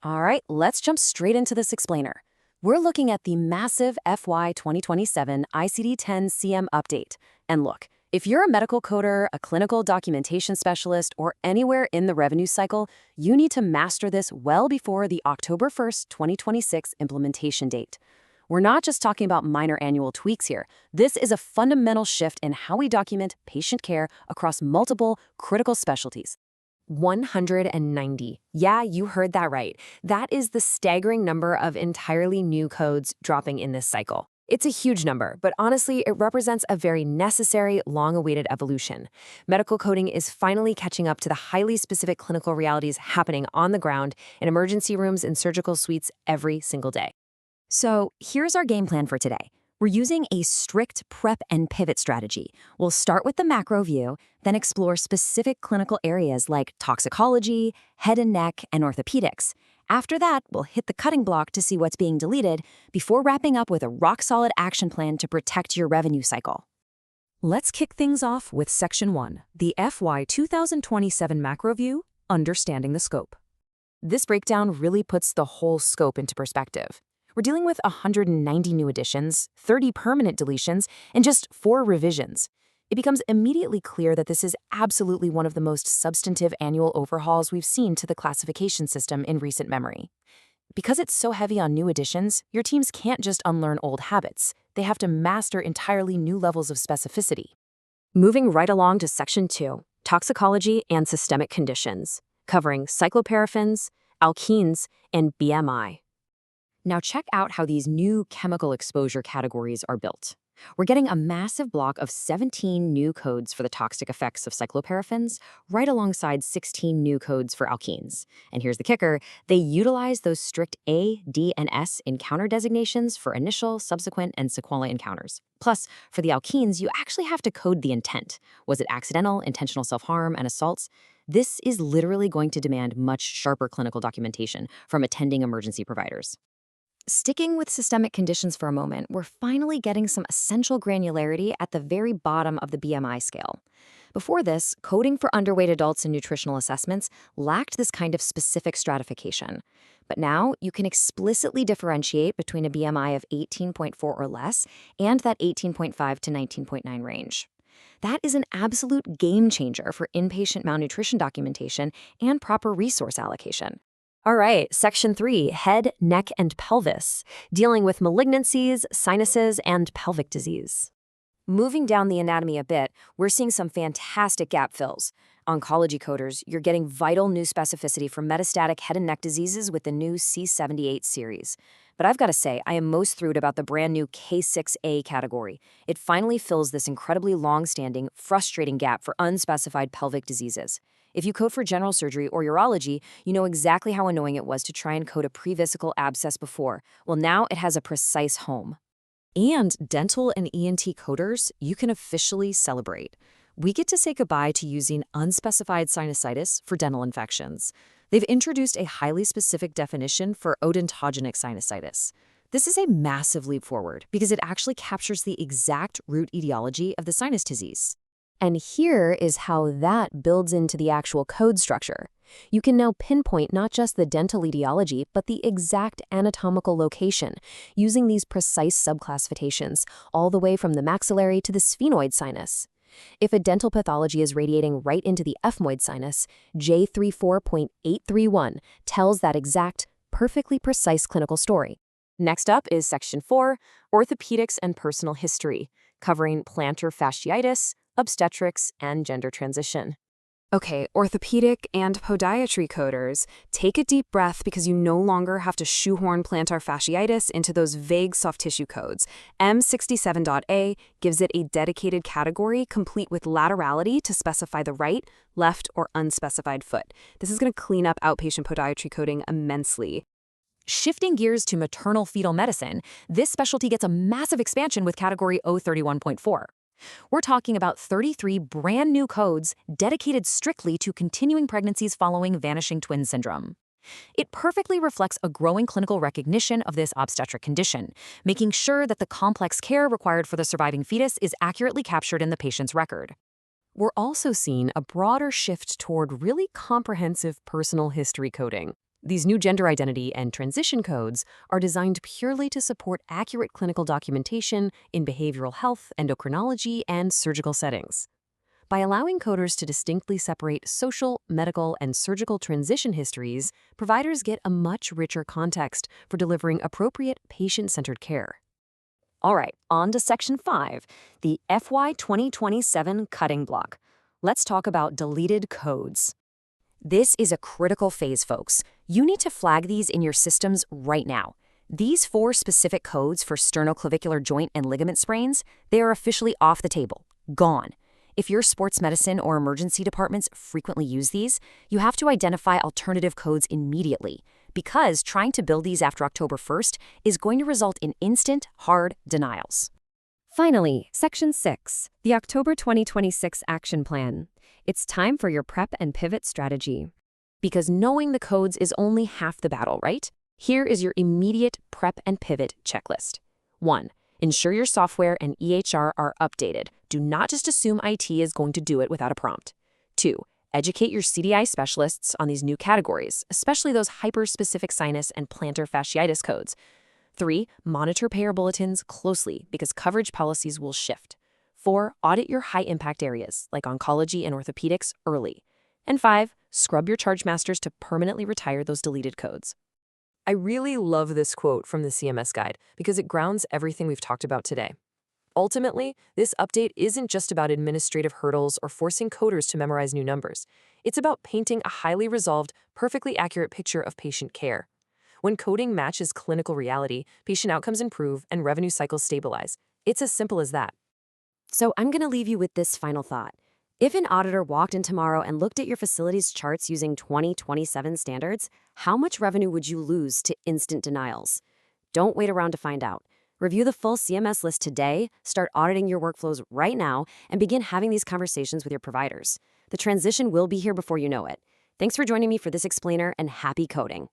All right, let's jump straight into this explainer. We're looking at the massive FY 2027 ICD-10-CM update. And look, if you're a medical coder, a clinical documentation specialist, or anywhere in the revenue cycle, you need to master this well before the October 1st, 2026 implementation date. We're not just talking about minor annual tweaks here. This is a fundamental shift in how we document patient care across multiple critical specialties. 190. Yeah, you heard that right. That is the staggering number of entirely new codes dropping in this cycle. It's a huge number, but honestly, it represents a very necessary, long-awaited evolution. Medical coding is finally catching up to the highly specific clinical realities happening on the ground in emergency rooms and surgical suites every single day. So here's our game plan for today. We're using a strict prep and pivot strategy. We'll start with the macro view, then explore specific clinical areas like toxicology, head and neck, and orthopedics. After that, we'll hit the cutting block to see what's being deleted before wrapping up with a rock-solid action plan to protect your revenue cycle. Let's kick things off with Section 1, the FY 2027 Macro View, Understanding the Scope. This breakdown really puts the whole scope into perspective. We're dealing with 190 new additions, 30 permanent deletions, and just 4 revisions. It becomes immediately clear that this is absolutely one of the most substantive annual overhauls we've seen to the classification system in recent memory. Because it's so heavy on new additions, your teams can't just unlearn old habits. They have to master entirely new levels of specificity. Moving right along to Section 2, Toxicology and Systemic Conditions, covering cycloparaffins, alkenes, and BMI. Now check out how these new chemical exposure categories are built. We're getting a massive block of 17 new codes for the toxic effects of cycloparaffins, right alongside 16 new codes for alkenes. And here's the kicker, they utilize those strict A, D, and S encounter designations for initial, subsequent, and sequela encounters. Plus, for the alkenes, you actually have to code the intent. Was it accidental, intentional self-harm, and assaults? This is literally going to demand much sharper clinical documentation from attending emergency providers. Sticking with systemic conditions for a moment, we're finally getting some essential granularity at the very bottom of the BMI scale. Before this, coding for underweight adults in nutritional assessments lacked this kind of specific stratification. But now, you can explicitly differentiate between a BMI of 18.4 or less and that 18.5 to 19.9 range. That is an absolute game changer for inpatient malnutrition documentation and proper resource allocation. All right, Section 3, Head, Neck, and Pelvis, dealing with malignancies, sinuses, and pelvic disease. Moving down the anatomy a bit, we're seeing some fantastic gap fills. Oncology coders, you're getting vital new specificity for metastatic head and neck diseases with the new C78 series. But I've got to say, I am most thrilled about the brand new K6A category. It finally fills this incredibly long-standing, frustrating gap for unspecified pelvic diseases. If you code for general surgery or urology, you know exactly how annoying it was to try and code a prevesical abscess before. Well, now it has a precise home. And dental and ENT coders, you can officially celebrate. We get to say goodbye to using unspecified sinusitis for dental infections. They've introduced a highly specific definition for odontogenic sinusitis. This is a massive leap forward because it actually captures the exact root etiology of the sinus disease. And here is how that builds into the actual code structure. You can now pinpoint not just the dental etiology, but the exact anatomical location, using these precise subclassifications, all the way from the maxillary to the sphenoid sinus. If a dental pathology is radiating right into the ethmoid sinus, J34.831 tells that exact, perfectly precise clinical story. Next up is Section 4, Orthopedics and Personal History, covering plantar fasciitis, obstetrics, and gender transition. Okay, orthopedic and podiatry coders, take a deep breath because you no longer have to shoehorn plantar fasciitis into those vague soft tissue codes. M67.A gives it a dedicated category complete with laterality to specify the right, left, or unspecified foot. This is going to clean up outpatient podiatry coding immensely. Shifting gears to maternal fetal medicine, this specialty gets a massive expansion with Category 031.4. We're talking about 33 brand new codes dedicated strictly to continuing pregnancies following vanishing twin syndrome. It perfectly reflects a growing clinical recognition of this obstetric condition, making sure that the complex care required for the surviving fetus is accurately captured in the patient's record. We're also seeing a broader shift toward really comprehensive personal history coding. These new gender identity and transition codes are designed purely to support accurate clinical documentation in behavioral health, endocrinology, and surgical settings. By allowing coders to distinctly separate social, medical, and surgical transition histories, providers get a much richer context for delivering appropriate patient-centered care. All right, on to Section 5, the FY 2027 cutting block. Let's talk about deleted codes. This is a critical phase, folks. You need to flag these in your systems right now. These 4 specific codes for sternoclavicular joint and ligament sprains, they are officially off the table, gone. If your sports medicine or emergency departments frequently use these, you have to identify alternative codes immediately, because trying to build these after October 1st is going to result in instant, hard denials. Finally, Section 6, the October 2026 Action Plan. It's time for your prep and pivot strategy. Because knowing the codes is only half the battle, right? Here is your immediate prep and pivot checklist. 1. Ensure your software and EHR are updated. Do not just assume IT is going to do it without a prompt. 2. Educate your CDI specialists on these new categories, especially those hyper-specific sinus and plantar fasciitis codes. 3. Monitor payer bulletins closely because coverage policies will shift. 4. Audit your high-impact areas, like oncology and orthopedics, early. And 5. Scrub your charge masters to permanently retire those deleted codes. I really love this quote from the CMS guide because it grounds everything we've talked about today. Ultimately, this update isn't just about administrative hurdles or forcing coders to memorize new numbers. It's about painting a highly resolved, perfectly accurate picture of patient care. When coding matches clinical reality, patient outcomes improve and revenue cycles stabilize. It's as simple as that. So I'm going to leave you with this final thought. If an auditor walked in tomorrow and looked at your facility's charts using 2027 standards, how much revenue would you lose to instant denials? Don't wait around to find out. Review the full CMS list today, start auditing your workflows right now, and begin having these conversations with your providers. The transition will be here before you know it. Thanks for joining me for this explainer, and happy coding.